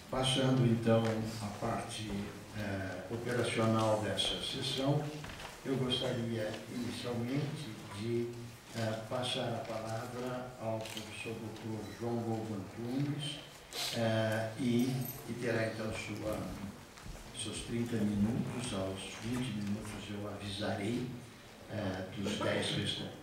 Passando então à parte operacional dessa sessão, eu gostaria inicialmente de passar a palavra ao professor Dr. João Gogo Antunes e terá então seus 30 minutos. Aos 20 minutos eu avisarei dos 10 restantes.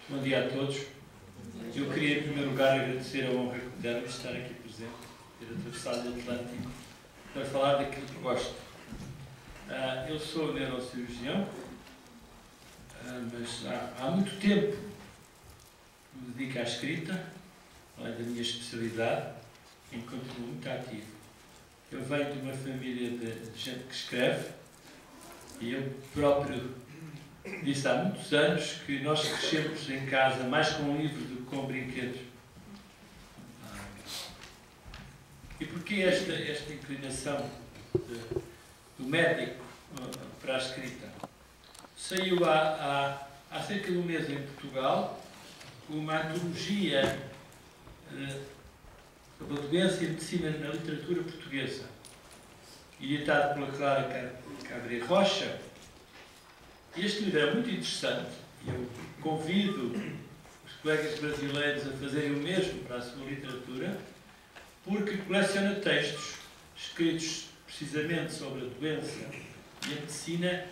Bom dia a todos. Eu queria, em primeiro lugar, agradecer a honra que me deram de estar aqui presente, ter atravessado o Atlântico, para falar daquilo que gosto. Eu sou neurocirurgião, mas há muito tempo me dedico à escrita, além da minha especialidade, e continuo muito ativo. Eu venho de uma família de gente que escreve, e eu próprio disse há muitos anos que nós crescemos em casa mais com um livro do que com brinquedos. E porquê esta inclinação do médico para a escrita? Saiu há cerca de um mês em Portugal uma antologia sobre a doença e a medicina na literatura portuguesa, editado pela Clara Cabré Rocha. Este livro é muito interessante e eu convido os colegas brasileiros a fazerem o mesmo para a sua literatura, porque coleciona textos escritos precisamente sobre a doença e a medicina,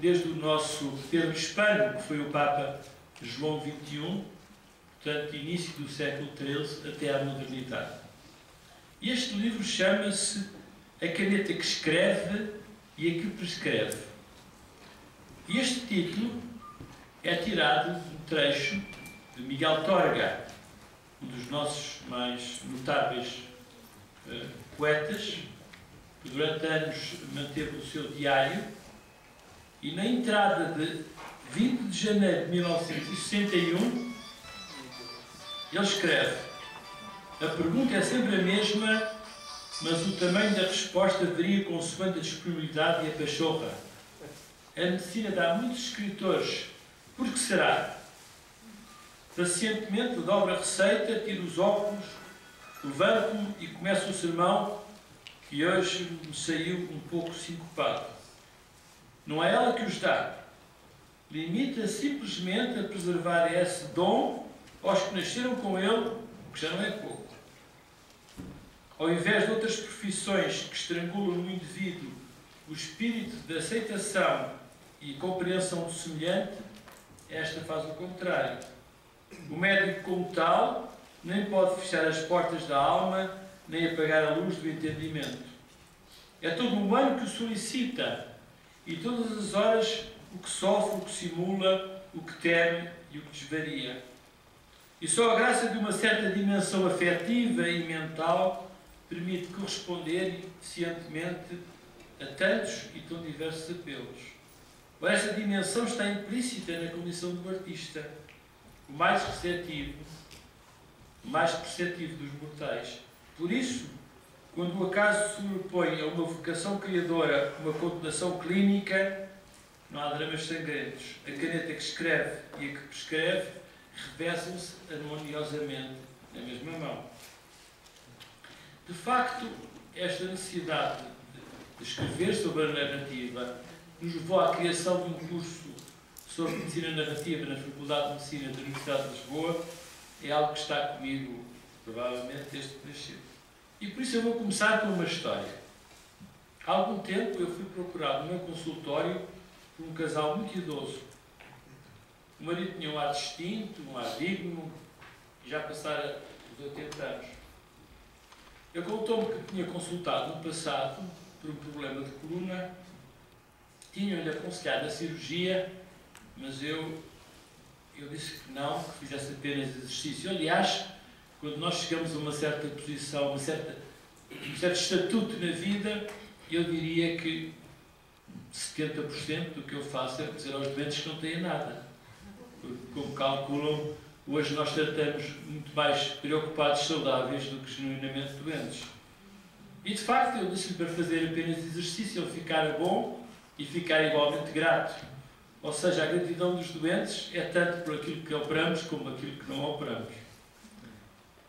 desde o nosso Pedro Hispano, que foi o Papa João XXI, portanto, início do século XIII até à modernidade. E este livro chama-se A Caneta que Escreve e a que Prescreve. E este título é tirado de um trecho de Miguel Torga, um dos nossos mais notáveis poetas, que durante anos manteve o seu diário, e na entrada de 20 de janeiro de 1961, ele escreve: a pergunta é sempre a mesma, mas o tamanho da resposta varia consoante a disponibilidade e a pachorra. A medicina dá muitos escritores. Por que será? Pacientemente dobra a receita, tira os óculos, levanto-me e começo o sermão, que hoje me saiu um pouco sincopado. Não é ela que os dá. Limita simplesmente a preservar esse dom aos que nasceram com ele, o que já não é pouco. Ao invés de outras profissões que estrangulam no indivíduo o espírito de aceitação e compreensão do semelhante, esta faz o contrário. O médico, como tal, nem pode fechar as portas da alma, nem apagar a luz do entendimento. É todo o humano que o solicita, e todas as horas o que sofre, o que simula, o que teme e o que desvaria. E só a graça de uma certa dimensão afetiva e mental permite corresponder eficientemente a tantos e tão diversos apelos. Ora, esta dimensão está implícita na condição do artista, o mais receptivo, o mais perceptivo dos mortais. Por isso, quando o acaso sobrepõe a uma vocação criadora uma condenação clínica, não há dramas sangrentos. A caneta que escreve e a que prescreve revezam-se harmoniosamente na mesma mão. De facto, esta necessidade de escrever sobre a narrativa nos levou à criação de um curso sobre medicina narrativa na Faculdade de Medicina da Universidade de Lisboa. É algo que está comigo, provavelmente, desde que nasci. E por isso eu vou começar com uma história. Há algum tempo eu fui procurado no meu consultório por um casal muito idoso. O marido tinha um ar distinto, um ar digno, e já passara os 80 anos. Ele contou-me que tinha consultado no passado por um problema de coluna. Tinham-lhe aconselhado a cirurgia, mas eu disse que não, que fizesse apenas exercício. Aliás, quando nós chegamos a uma certa posição, um certo estatuto na vida, eu diria que 70% do que eu faço é dizer aos doentes que não têm nada. Porque, como calculam, hoje nós tratamos muito mais preocupados saudáveis do que genuinamente doentes. E de facto eu disse-lhe para fazer apenas exercício, ele ficar bom e ficar igualmente grato. Ou seja, a gratidão dos doentes é tanto por aquilo que operamos como aquilo que não operamos.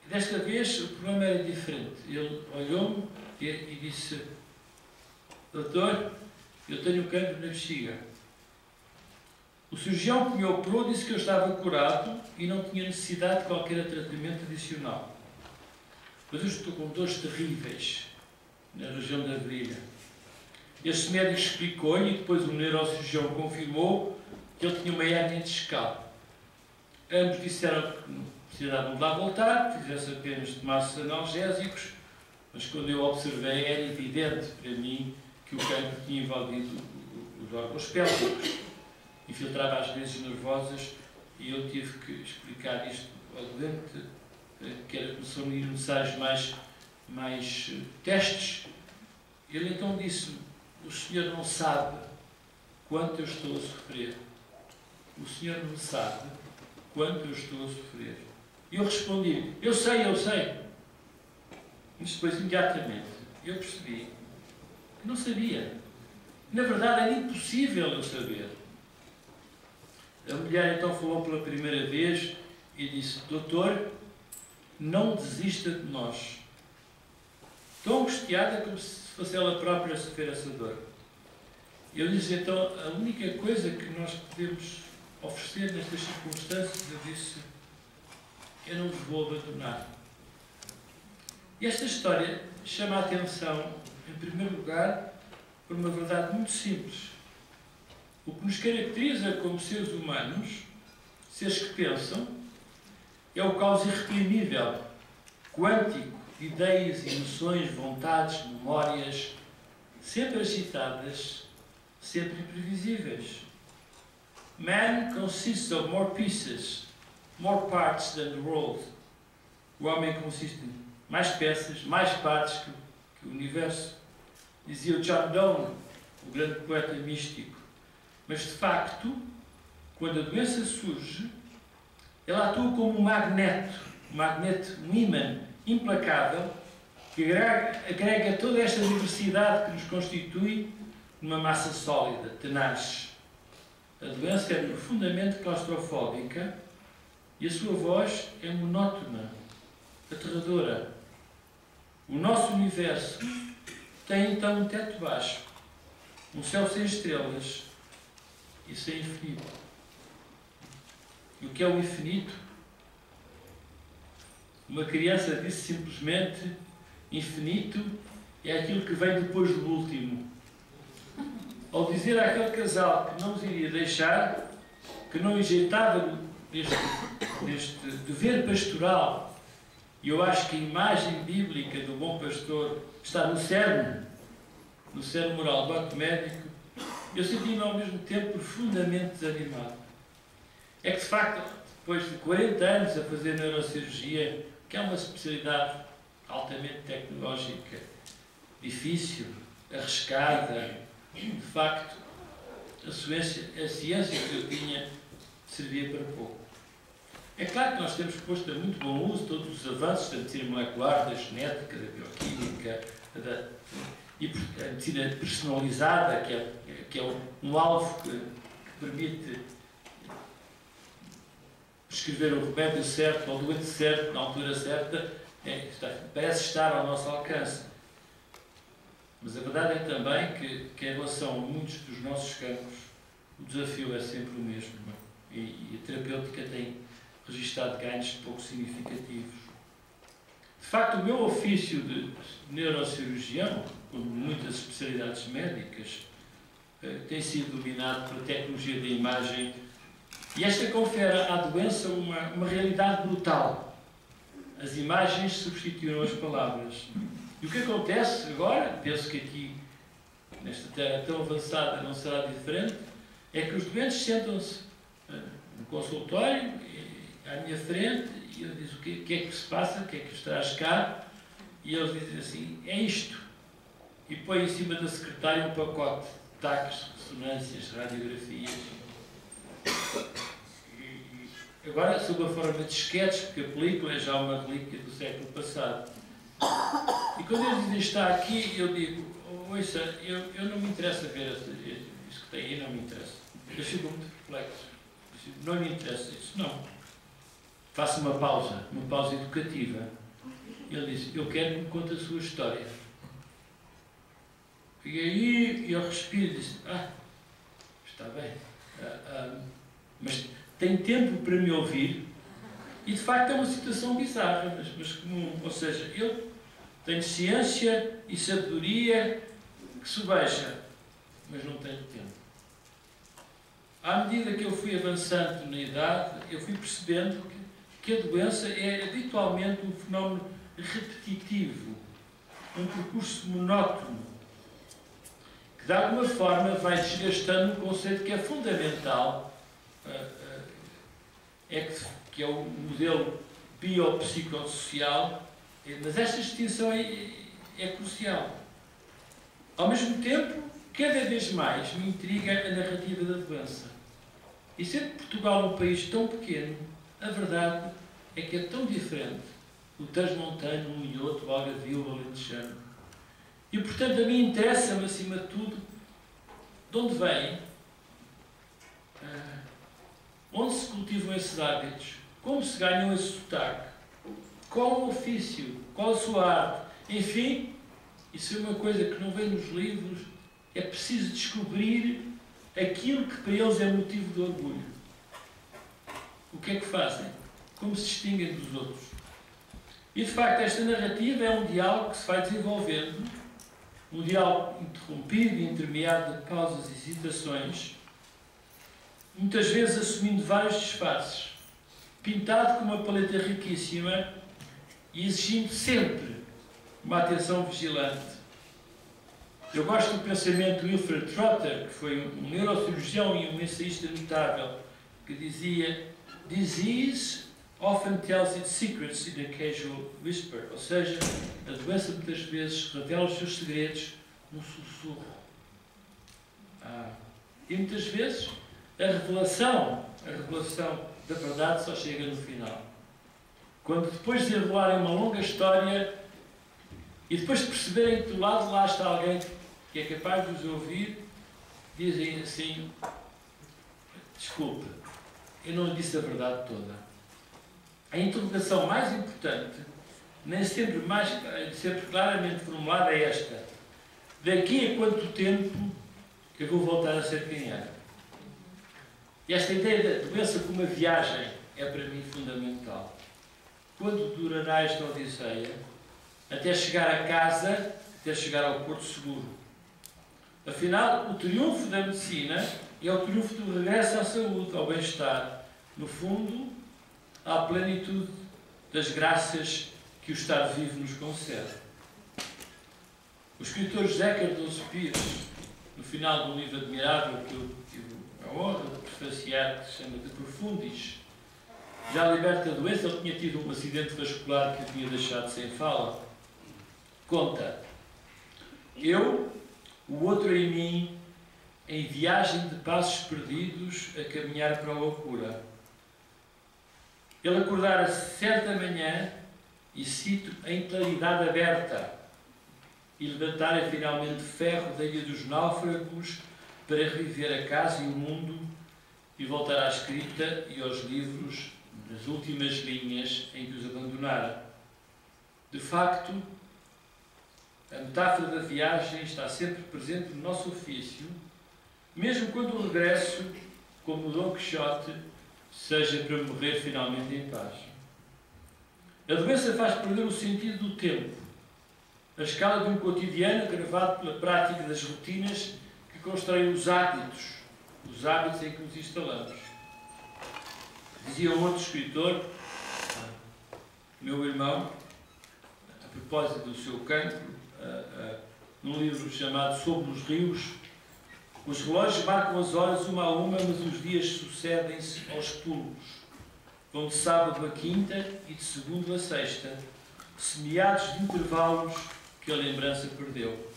E desta vez o problema era diferente. Ele olhou-me e disse: doutor, eu tenho um cancro na bexiga. O cirurgião que me operou disse que eu estava curado e não tinha necessidade de qualquer tratamento adicional. Mas eu estou com dores terríveis na região da virilha. Este médico explicou-lhe e depois o neurocirurgião confirmou que ele tinha uma hérnia discal. Ambos disseram que não precisava de lá voltar, que fizesse apenas tomasse analgésicos, mas quando eu observei era evidente para mim que o cancro tinha invadido os órgãos pélvicos, infiltrava as vezes nervosas e eu tive que explicar isto ao doente, que era que são necessários mais testes. Ele então disse: o senhor não sabe quanto eu estou a sofrer. O senhor não sabe quanto eu estou a sofrer. E eu respondi: eu sei. Mas depois, imediatamente, eu percebi que não sabia. Na verdade, era impossível eu saber. A mulher então falou pela primeira vez e disse: doutor, não desista de nós. Tão angustiada como se fosse ela própria a sofrer essa dor. Eu disse então: a única coisa que nós podemos oferecer nestas circunstâncias, eu disse: eu não vos vou abandonar. E esta história chama a atenção, em primeiro lugar, por uma verdade muito simples. O que nos caracteriza como seres humanos, seres que pensam, é o caos irreprimível, quântico, de ideias, emoções, vontades, memórias, sempre agitadas, sempre imprevisíveis. Man consists of more pieces, more parts than the world. O homem consiste em mais peças, mais partes que o universo. Dizia o John Donne, o grande poeta místico. Mas, de facto, quando a doença surge, ela atua como um magneto, um ímã implacável, que agrega toda esta diversidade que nos constitui numa massa sólida, tenaz. A doença é profundamente claustrofóbica e a sua voz é monótona, aterradora. O nosso universo tem então um teto baixo, um céu sem estrelas e sem infinito. E o que é o infinito? Uma criança disse simplesmente: infinito é aquilo que vem depois do último. Ao dizer àquele casal que não os iria deixar, que não enjeitava deste dever pastoral, e eu acho que a imagem bíblica do bom pastor está no cerne moral do ato médico, eu senti-me ao mesmo tempo profundamente desanimado. É que, de facto, depois de 40 anos a fazer neurocirurgia, que é uma especialidade altamente tecnológica, difícil, arriscada, de facto, a ciência que eu tinha servia para pouco. É claro que nós temos posto a muito bom uso todos os avanços da medicina molecular, da genética, da bioquímica, da medicina personalizada, que é um alvo que permite prescrever o remédio certo ao doente certo, na altura certa, parece estar ao nosso alcance. Mas a verdade é também que em relação a muitos dos nossos campos, o desafio é sempre o mesmo. E a terapêutica tem registado ganhos pouco significativos. De facto, o meu ofício de neurocirurgião, como muitas especialidades médicas, tem sido dominado pela tecnologia da imagem, e esta confere à doença uma realidade brutal. As imagens substituíram as palavras. E o que acontece agora, penso que aqui, nesta terra tão avançada, não será diferente, é que os doentes sentam-se no consultório, à minha frente, e eu digo: o que é que se passa, o que é que traz cá? E eles dizem assim: é isto. E põe em cima da secretária um pacote de taques, ressonâncias, radiografias. E agora, sob a forma de esquetes, porque a película é já uma relíquia do século passado. E quando eles dizem está aqui, eu digo, ouça, eu não me interessa ver isso que tem aí, não me interessa. Eu fico muito perplexo. Não me interessa isso, não. Faço uma pausa educativa. Ele disse, eu quero que me conte a sua história. E aí eu respiro e disse, está bem, mas tem tempo para me ouvir? E de facto é uma situação bizarra, mas comum. Ou seja, eu tenho ciência e sabedoria que sobeja, mas não tenho tempo. À medida que eu fui avançando na idade, eu fui percebendo que a doença é habitualmente um fenómeno repetitivo, um percurso monótono, que de alguma forma vai desgastando um conceito que é fundamental, que é o modelo biopsicossocial, mas esta distinção é crucial. Ao mesmo tempo, cada vez mais me intriga a narrativa da doença. E sendo Portugal um país tão pequeno, a verdade é que é tão diferente o transmontano, um e outro, o algarvio, o alentejano. E, portanto, a mim interessa-me, acima de tudo, de onde vêm, onde se cultivam esses hábitos, como se ganham esse sotaque, qual o ofício, qual a sua arte. Enfim, isso é uma coisa que não vem nos livros, é preciso descobrir aquilo que para eles é motivo de orgulho. O que é que fazem? Como se distinguem dos outros? E, de facto, esta narrativa é um diálogo que se vai desenvolvendo, um diálogo interrompido e intermeado de pausas e hesitações, muitas vezes assumindo vários disfarces, pintado com uma paleta riquíssima e exigindo sempre uma atenção vigilante. Eu gosto do pensamento de Wilfred Trotter, que foi um neurocirurgião e um ensaísta notável, que dizia: "Disease often tells its secrets in a casual whisper", ou seja, a doença muitas vezes revela os seus segredos num sussurro. E muitas vezes a revelação da verdade só chega no final. Quando depois de desenrolarem uma longa história e depois de perceberem que do lado de lá está alguém que é capaz de os ouvir, dizem assim: "Desculpe, eu não lhe disse a verdade toda." A interrogação mais importante, nem sempre claramente formulada, é esta: daqui a quanto tempo eu vou voltar a ser quem era? E esta ideia da doença como uma viagem é para mim fundamental. Quando durará esta odisseia? Até chegar a casa, até chegar ao Porto Seguro. Afinal, o triunfo da medicina é o triunfo do regresso à saúde, ao bem-estar. No fundo, à plenitude das graças que o Estado vivo nos concede. O escritor José Cardoso Pires, no final do livro admirável que eu tive a honra de prefaciar, que se chama De Profundis, já liberta da doença, ele tinha tido um acidente vascular que o tinha deixado sem fala. Conta: "Eu, o outro em mim, em viagem de passos perdidos, a caminhar para a loucura. Ele acordara certa manhã, e cito, em claridade aberta, e levantara finalmente ferro da ilha dos náufragos para reviver a casa e o mundo e voltar à escrita e aos livros nas últimas linhas em que os abandonara. De facto, a metáfora da viagem está sempre presente no nosso ofício, mesmo quando o regresso, como o Dom Quixote, seja para morrer finalmente em paz. A doença faz perder o sentido do tempo, a escala de um cotidiano gravado pela prática das rotinas que constroem os hábitos em que nos instalamos. Dizia um outro escritor, meu irmão, a propósito do seu cancro, num livro chamado Sobre os Rios: "Os relógios marcam as horas uma a uma, mas os dias sucedem-se aos pulos. Vão de sábado a quinta e de segundo a sexta, semeados de intervalos que a lembrança perdeu."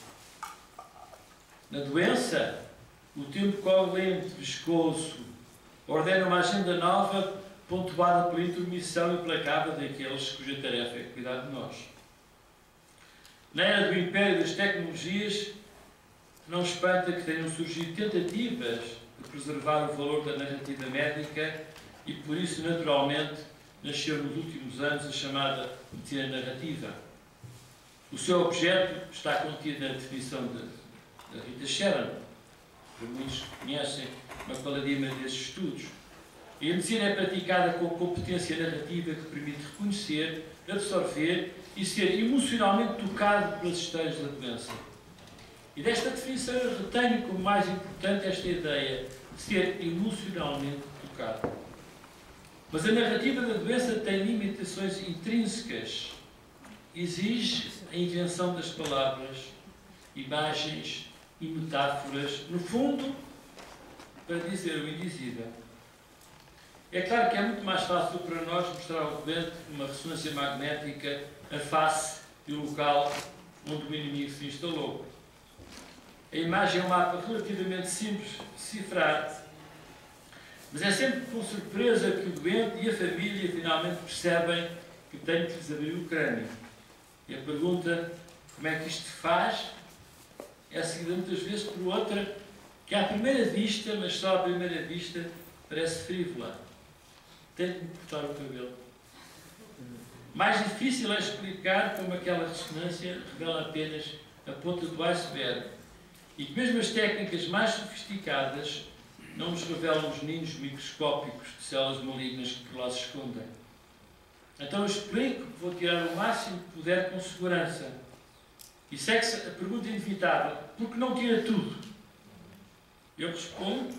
Na doença, o tempo corre lento, viscoso, ordena uma agenda nova, pontuada pela intermissão implacável daqueles cuja tarefa é cuidar de nós. Na era do império das tecnologias, não espanta que tenham surgido tentativas de preservar o valor da narrativa médica e, por isso, naturalmente, nasceu nos últimos anos a chamada medicina narrativa. O seu objeto está contido na definição de Rita Sharon, que muitos conhecem uma paladima desses estudos. E a medicina é praticada com competência narrativa que permite reconhecer, absorver e ser emocionalmente tocado pelas histórias da doença. E desta definição eu retenho como mais importante esta ideia de ser emocionalmente tocado. Mas a narrativa da doença tem limitações intrínsecas. Exige a invenção das palavras, imagens e metáforas, no fundo, para dizer o indizível. É claro que é muito mais fácil para nós mostrar ao doente uma ressonância magnética a face e o local onde o inimigo se instalou. A imagem é um mapa relativamente simples de decifrar, mas é sempre com surpresa que o doente e a família finalmente percebem que tem que lhes abrir o crânio. E a pergunta, como é que isto se faz, é seguida muitas vezes por outra, que à primeira vista, mas só à primeira vista, parece frívola. Tem que me cortar o cabelo. Mais difícil é explicar como aquela ressonância revela apenas a ponta do iceberg e que mesmo as técnicas mais sofisticadas não nos revelam os ninhos microscópicos de células malignas que por lá se escondem. Então eu explico, vou tirar o máximo que puder com segurança. E segue-se a pergunta inevitável, por que não tira tudo? Eu respondo,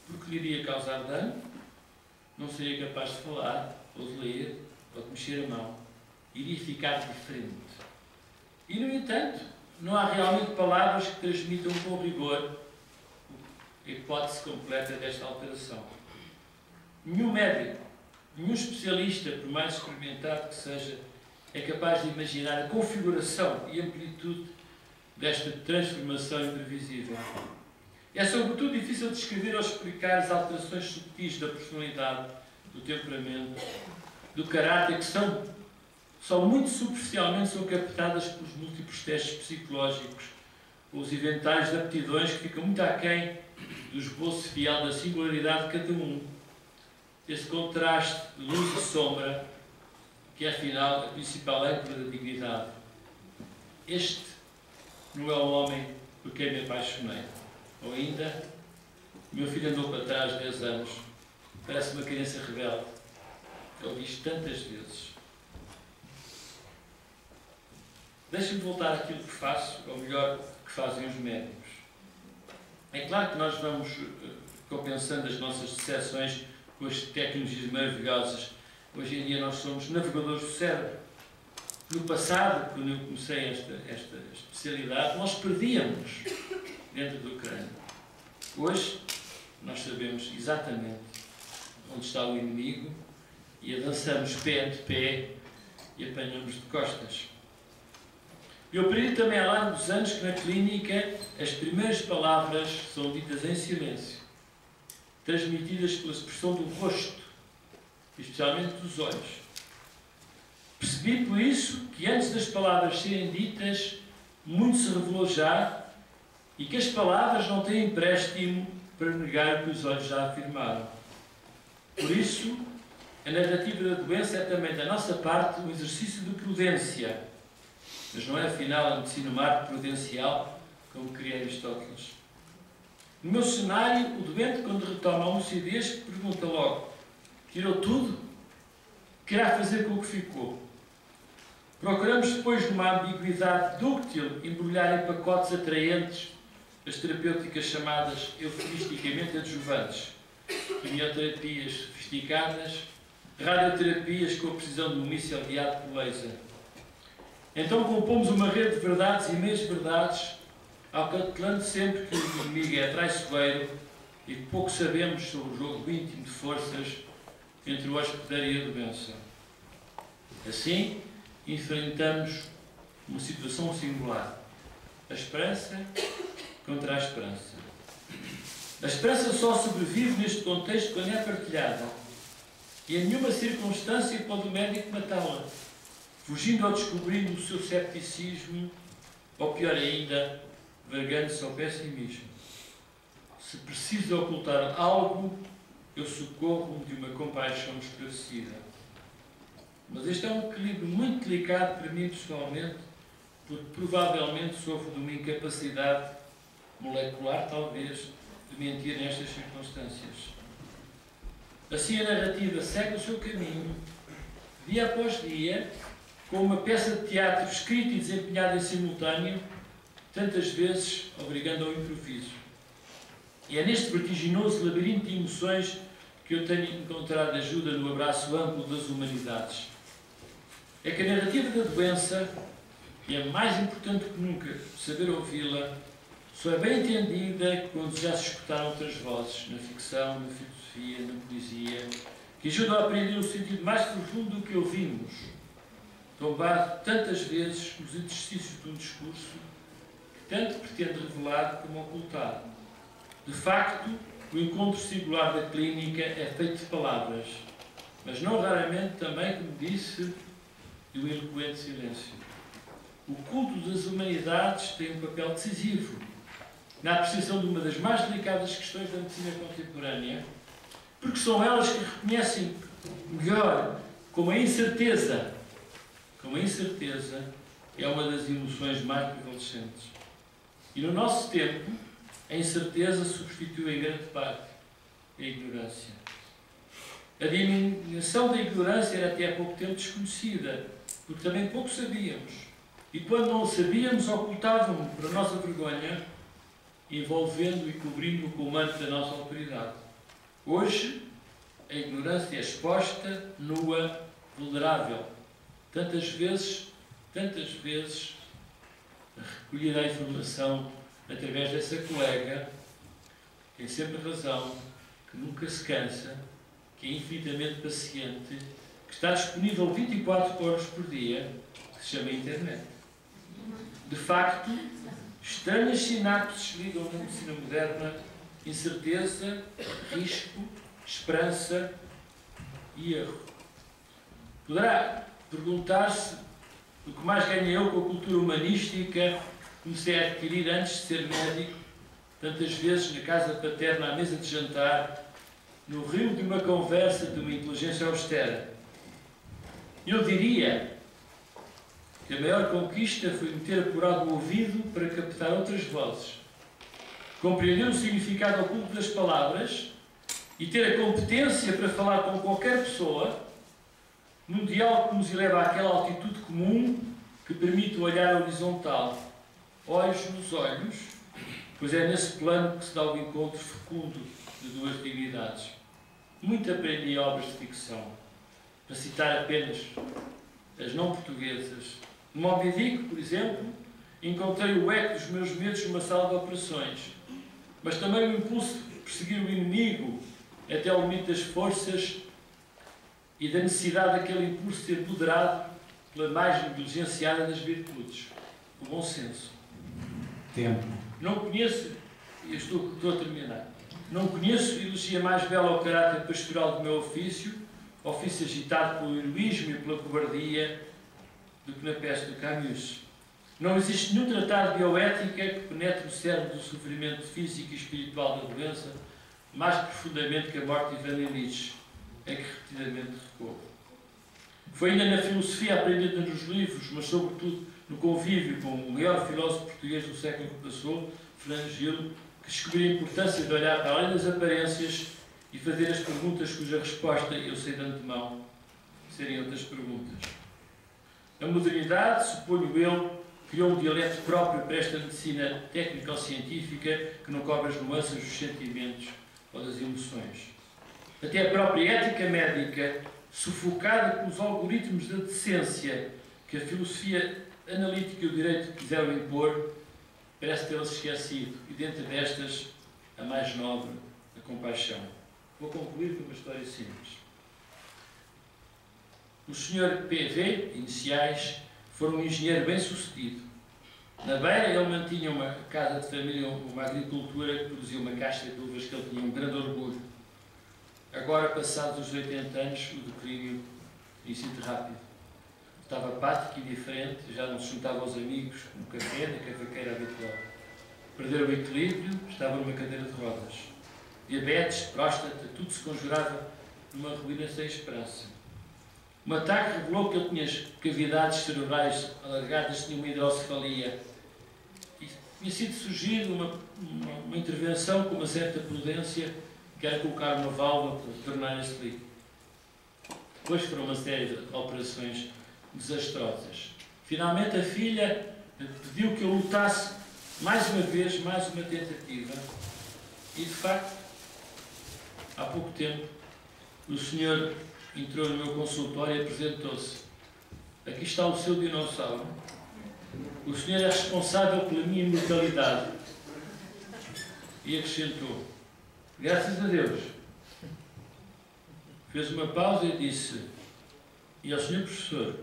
porque lhe iria causar dano, não seria capaz de falar, ou de ler, ou de mexer a mão. Iria ficar diferente. E, no entanto, não há realmente palavras que transmitam com rigor a hipótese completa desta alteração. Nenhum médico, nenhum especialista, por mais experimentado que seja, é capaz de imaginar a configuração e amplitude desta transformação imprevisível. É sobretudo difícil de descrever ou explicar as alterações subtis da personalidade, do temperamento, do caráter, que são muito superficialmente são captadas pelos múltiplos testes psicológicos, os inventários de aptidões que ficam muito aquém do esboço fiel da singularidade de cada um. Esse contraste de luz e sombra, que é afinal a principal âncora da dignidade. Este não é o homem por quem me apaixonei. Ou ainda, o meu filho andou para trás 10 anos, parece uma criança rebelde. Eu ouvi isto tantas vezes. Deixe-me voltar àquilo que faço, ou melhor, que fazem os médicos. É claro que nós vamos compensando as nossas decepções com as tecnologias maravilhosas. Hoje em dia nós somos navegadores do cérebro. No passado, quando eu comecei esta especialidade, nós perdíamos dentro do crânio. Hoje, nós sabemos exatamente onde está o inimigo e avançamos pé ante pé e apanhamos de costas. Eu aprendi também há largos anos que na clínica as primeiras palavras são ditas em silêncio, transmitidas pela expressão do rosto, especialmente dos olhos. Percebi por isso que antes das palavras serem ditas, muito se revelou já e que as palavras não têm empréstimo para negar o que os olhos já afirmaram. Por isso, a narrativa da doença é também da nossa parte um exercício de prudência, mas não é afinal a medicina uma arte prudencial, como queria Aristóteles. No meu cenário, o doente, quando retoma a lucidez, pergunta logo: tirou tudo? O que irá fazer com o que ficou? Procuramos depois, numa ambiguidade dúctil, embrulhar em pacotes atraentes as terapêuticas chamadas eufemisticamente adjuvantes, quimioterapias sofisticadas, radioterapias com a precisão de um míssil guiado por laser. Então compomos uma rede de verdades e meias-verdades, alcatelando sempre que o inimigo é traiçoeiro e que pouco sabemos sobre o jogo íntimo de forças entre o hospedeiro e a doença. Assim, enfrentamos uma situação singular: a esperança contra a esperança. A esperança só sobrevive neste contexto quando é partilhada, e em nenhuma circunstância pode o médico matá-la. fugindo ou descobrindo o seu cepticismo, ou pior ainda, vergando-se ao pessimismo. Se preciso ocultar algo, eu socorro-me de uma compaixão esclarecida. Mas este é um equilíbrio muito delicado para mim pessoalmente, porque provavelmente sofro de uma incapacidade molecular, talvez, de mentir nestas circunstâncias. Assim a narrativa segue o seu caminho, dia após dia, com uma peça de teatro escrita e desempenhada em simultâneo, tantas vezes obrigando ao improviso. E é neste vertiginoso labirinto de emoções que eu tenho encontrado ajuda no abraço amplo das humanidades. É que a narrativa da doença, e é mais importante que nunca saber ouvi-la, só é bem entendida quando já se escutaram outras vozes, na ficção, na filosofia, na poesia, que ajudam a aprender o sentido mais profundo do que ouvimos, tombado tantas vezes nos exercícios de um discurso que tanto pretende revelar como ocultar. De facto, o encontro singular da clínica é feito de palavras, mas não raramente também, como disse, de um eloquente silêncio. O culto das humanidades tem um papel decisivo na apreciação de uma das mais delicadas questões da medicina contemporânea, porque são elas que reconhecem melhor como a incerteza é uma das emoções mais prevalecentes. E no nosso tempo, a incerteza substitui em grande parte a ignorância. A dimensão da ignorância era até há pouco tempo desconhecida, porque também pouco sabíamos. E quando não sabíamos, ocultávamos para a nossa vergonha, envolvendo e cobrindo com o manto da nossa autoridade. Hoje, a ignorância é exposta, nua, vulnerável. Tantas vezes, a recolhida a informação através dessa colega, que tem sempre razão, que nunca se cansa, que é infinitamente paciente, que está disponível 24 horas por dia, que se chama internet. De facto, estranhas sinapses ligam na medicina moderna incerteza, risco, esperança e erro. Poderá perguntar-se o que mais ganhei eu com a cultura humanística que comecei a adquirir antes de ser médico, tantas vezes na casa paterna à mesa de jantar, no rio de uma conversa de uma inteligência austera. Eu diria que a maior conquista foi me ter apurado o ouvido para captar outras vozes, compreender o significado oculto das palavras e ter a competência para falar com qualquer pessoa num diálogo que nos eleva àquela altitude comum que permite o olhar horizontal, olhos nos olhos, pois é nesse plano que se dá o encontro fecundo de duas dignidades. Muito aprendi em obras de ficção, para citar apenas as não portuguesas. No Moby Dick, por exemplo, encontrei o eco dos meus medos numa sala de operações, mas também o impulso de perseguir o inimigo até ao limite das forças e da necessidade daquele impulso ser moderado pela mais negligenciada das virtudes, o bom senso. Tempo. Não conheço, e estou a terminar, não conheço elegia mais bela ao caráter pastoral do meu ofício agitado pelo heroísmo e pela cobardia, do que na peste do Camus. Não existe nenhum tratado de bioética que penetre o cerne do sofrimento físico e espiritual da doença mais profundamente que a morte de Ivan Illich, a que repetidamente recorro. Foi ainda na filosofia aprendida nos livros, mas sobretudo no convívio com o maior filósofo português do século que passou, Fernando Gil, que descobri a importância de olhar para além das aparências e fazer as perguntas cuja resposta eu sei de antemão serem outras perguntas. A modernidade, suponho eu, criou um dialeto próprio para esta medicina técnico-científica que não cobre as nuances dos sentimentos ou das emoções. Até a própria ética médica, sufocada pelos algoritmos da decência que a filosofia analítica e o direito quiseram impor, parece tê-las esquecido, e dentre destas, a mais nobre, a compaixão. Vou concluir com uma história simples. O Sr. PV, iniciais, foi um engenheiro bem-sucedido. Na Beira, ele mantinha uma casa de família, uma agricultura que produzia uma caixa de uvas que ele tinha um grande orgulho. Agora, passados os 80 anos, o declínio tem sido rápido. estava apático e diferente, já não se juntava aos amigos no café, na cavaqueira habitual. Perdeu o equilíbrio, estava numa cadeira de rodas. Diabetes, próstata, tudo se conjurava numa ruína sem esperança. Um ataque revelou que ele tinha cavidades cerebrais alargadas, tinha uma hidrocefalia. E tinha sido surgido uma intervenção com uma certa prudência, que era colocar uma válvula para tornar esse líquido. Depois foram uma série de operações desastrosas. Finalmente a filha pediu que eu lutasse mais uma vez, mais uma tentativa. E de facto, há pouco tempo, o senhor entrou no meu consultório e apresentou-se. Aqui está o seu dinossauro. O senhor é responsável pela minha imortalidade. E acrescentou, graças a Deus. Fez uma pausa e disse, e ao senhor professor,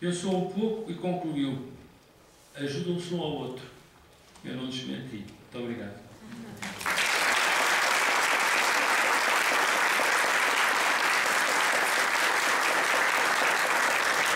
pensou um pouco e concluiu, ajudam-se um ao outro. Eu não desmenti. Muito obrigado.